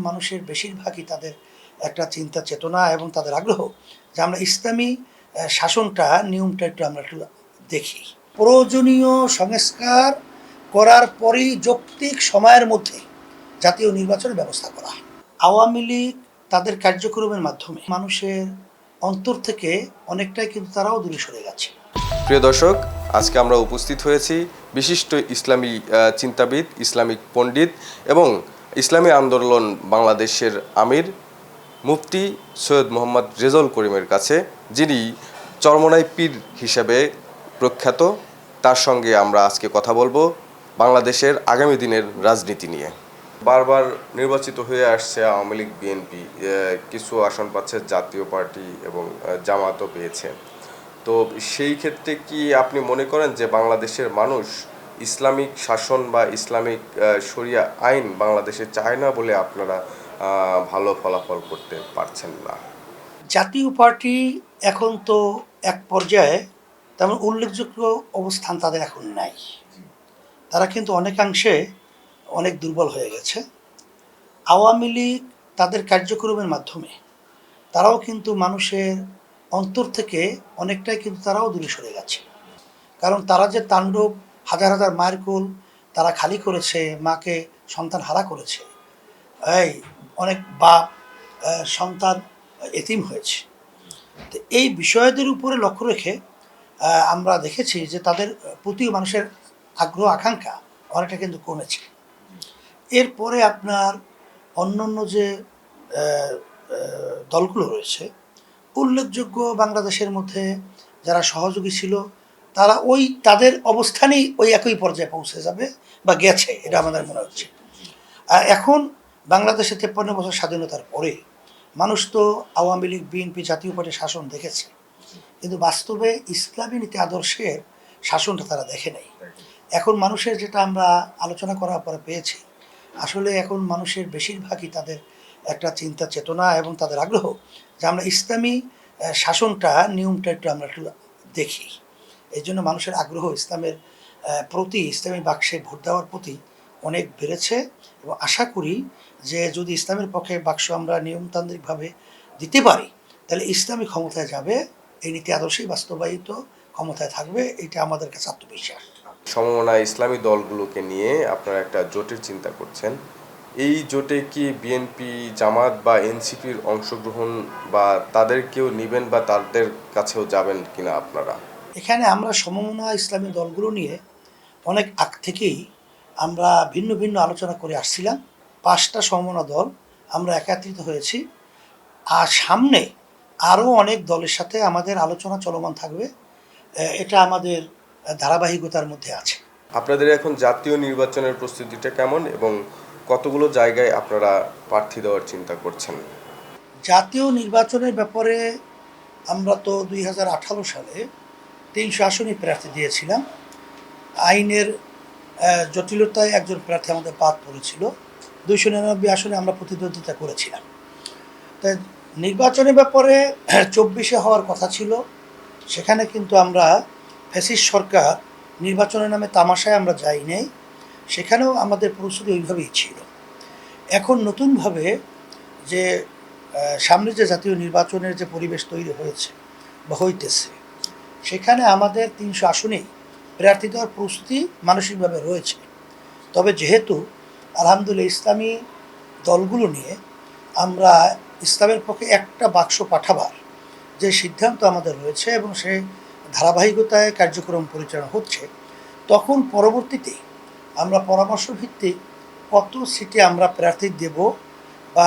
মানুষের বেশিরভাগই তাদের একটা চিন্তা চেতনা এবং তাদের আগ্রহ যে আমরা ইসলামী শাসনটা নিয়মটা আমরা একটু দেখি। প্রয়োজনীয় সংস্কার করার পরই যৌক্তিক সময়ের মধ্যে জাতীয় নির্বাচনের ব্যবস্থা করা। আওয়ামী লীগ তাদের কার্যক্রমের মাধ্যমে মানুষের অন্তর থেকে অনেকটাই কিন্তু তারাও দূরে সরে গেছে। প্রিয় দর্শক, আজকে আমরা উপস্থিত হয়েছি বিশিষ্ট ইসলামী চিন্তাবিদ, ইসলামিক পণ্ডিত এবং ইসলামী আন্দোলন বাংলাদেশের আমির মুফতি সৈয়দ মোহাম্মদ রেজাউল করিমের কাছে, যিনি চরমোনাই পীর হিসেবে প্রখ্যাত। তার সঙ্গে আমরা আজকে কথা বলবো বাংলাদেশের আগামী দিনের রাজনীতি নিয়ে। বারবার নির্বাচিত হয়ে আসছে আওয়ামী লীগ, বিএনপি, কিছু আসন পাচ্ছে জাতীয় পার্টি এবং জামাতও পেয়েছে। তো সেই ক্ষেত্রে কি আপনি মনে করেন যে বাংলাদেশের মানুষ ইসলামিক শাসন বা ইসলামিক শরিয়া আইন বাংলাদেশে চায় না বলে আপনারা ভালো ফলাফল করতে পারছেন না? জাতীয় পার্টি এখন তো এক পর্যায়ে তেমন উল্লেখযোগ্য অবস্থান তাদের এখন নাই। তারা কিন্তু অনেকাংশে অনেক দুর্বল হয়ে গেছে। আওয়ামী লীগ তাদের কার্যক্রমের মাধ্যমে তারাও কিন্তু মানুষের অন্তর থেকে অনেকটাই কিন্তু তারাও দূরে সরে গেছে। কারণ তারা যে তাণ্ডব, হাজার হাজার মায়ের কোল তারা খালি করেছে, মাকে সন্তান হারা করেছে, অনেক বাপ সন্তান এতিম হয়েছে। তো এই বিষয়দের উপরে লক্ষ্য রেখে আমরা দেখেছি যে তাদের প্রতি মানুষের আগ্রহ আকাঙ্ক্ষা অনেকটা কিন্তু কমেছে। এরপরে আপনার অন্যান্য যে দলগুলো রয়েছে, উল্লেখযোগ্য বাংলাদেশের মধ্যে যারা সহযোগী ছিল তারা তাদের অবস্থানেই একই পর্যায়ে পৌঁছে যাবে বা গেছে, এটা আমাদের মনে হচ্ছে। আর এখন বাংলাদেশে 53 বছর স্বাধীনতার পরে মানুষ তো আওয়ামী লীগ, বিএনপি, জাতীয় পার্টির শাসন দেখেছে, কিন্তু বাস্তবে ইসলামী নীতি আদর্শের শাসনটা তারা দেখে নাই। এখন মানুষের যেটা আমরা আলোচনা করার পরে পেয়েছি, আসলে এখন মানুষের বেশিরভাগই তাদের একটা চিন্তা চেতনা এবং তাদের আগ্রহ যে আমরা ইসলামী শাসনটা নিয়মটা আমরা একটু দেখি। এই জন্য মানুষের আগ্রহ ইসলামের প্রতি, ইসলামী বাক্সে ভোট দেওয়ার প্রতি অনেক বেড়েছে। এবং আশা করি যে যদি ইসলামের পক্ষে বাক্স আমরা নিয়মতান্ত্রিকভাবে দিতে পারি, তাহলে ইসলামী ক্ষমতায় যাবে, এই নীতি আদর্শেই বাস্তবায়িত ক্ষমতায় থাকবে, এটা আমাদের কাছে আত্মবিশ্বাস। সমমনায় ইসলামী দলগুলোকে নিয়ে আপনারা একটা জোটের চিন্তা করছেন। এই জোটে কি বিএনপি, জামাত বা এনসিপির অংশগ্রহণ বা তাদেরকেও নেবেন বা তাদের কাছেও যাবেন কিনা আপনারা? এখানে আমরা সমমনা ইসলামী দলগুলো নিয়ে অনেক আগ থেকেই আমরা ভিন্ন ভিন্ন আলোচনা করে আসছিলাম। 5টা সমমনা দল আমরা একত্রিত হয়েছি, আর সামনে আরও অনেক দলের সাথে আমাদের আলোচনা চলমান থাকবে। এটা আমাদের ধারাবাহিকতার মধ্যে আছে। আপনাদের এখন জাতীয় নির্বাচনের প্রস্তুতিটা কেমন এবং কতগুলো জায়গায় আপনারা প্রার্থী দেওয়ার চিন্তা করছেন? জাতীয় নির্বাচনের ব্যাপারে আমরা তো 2018 সালে 300 আসনই প্রার্থী দিয়েছিলাম। আইনের জটিলতায় একজন প্রার্থী আমাদের বাদ পড়েছিল। 299 আসনে আমরা প্রতিদ্বন্দ্বিতা করেছিলাম। তাই নির্বাচনের ব্যাপারে 24-এ হওয়ার কথা ছিল, সেখানে কিন্তু আমরা ফ্যাসিস্ট সরকার নির্বাচনের নামে তামাশায় আমরা যাই নাই, সেখানেও আমাদের প্রস্তুতি ওইভাবেই ছিল। এখন নতুনভাবে যে সামনে যে জাতীয় নির্বাচনের যে পরিবেশ তৈরি হয়েছে বা হইতেছে, সেখানে আমাদের 300 আসনেই প্রার্থী দেওয়ার প্রস্তুতি মানসিকভাবে রয়েছে। তবে যেহেতু আলহামদুলিল্লাহ ইসলামী দলগুলো নিয়ে আমরা ইসলামের পক্ষে একটা বাক্স পাঠাবার যে সিদ্ধান্ত আমাদের রয়েছে এবং সেই ধারাবাহিকতায় কার্যক্রম পরিচালনা হচ্ছে, তখন পরবর্তীতে আমরা পরামর্শ ভিত্তিক কত সিটে আমরা প্রার্থী দেব বা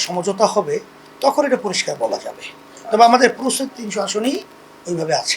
সমঝোতা হবে, তখন এটা পরিষ্কার বলা যাবে। তবে আমাদের প্রস্তুত 300 আসনই ওইভাবে আছে।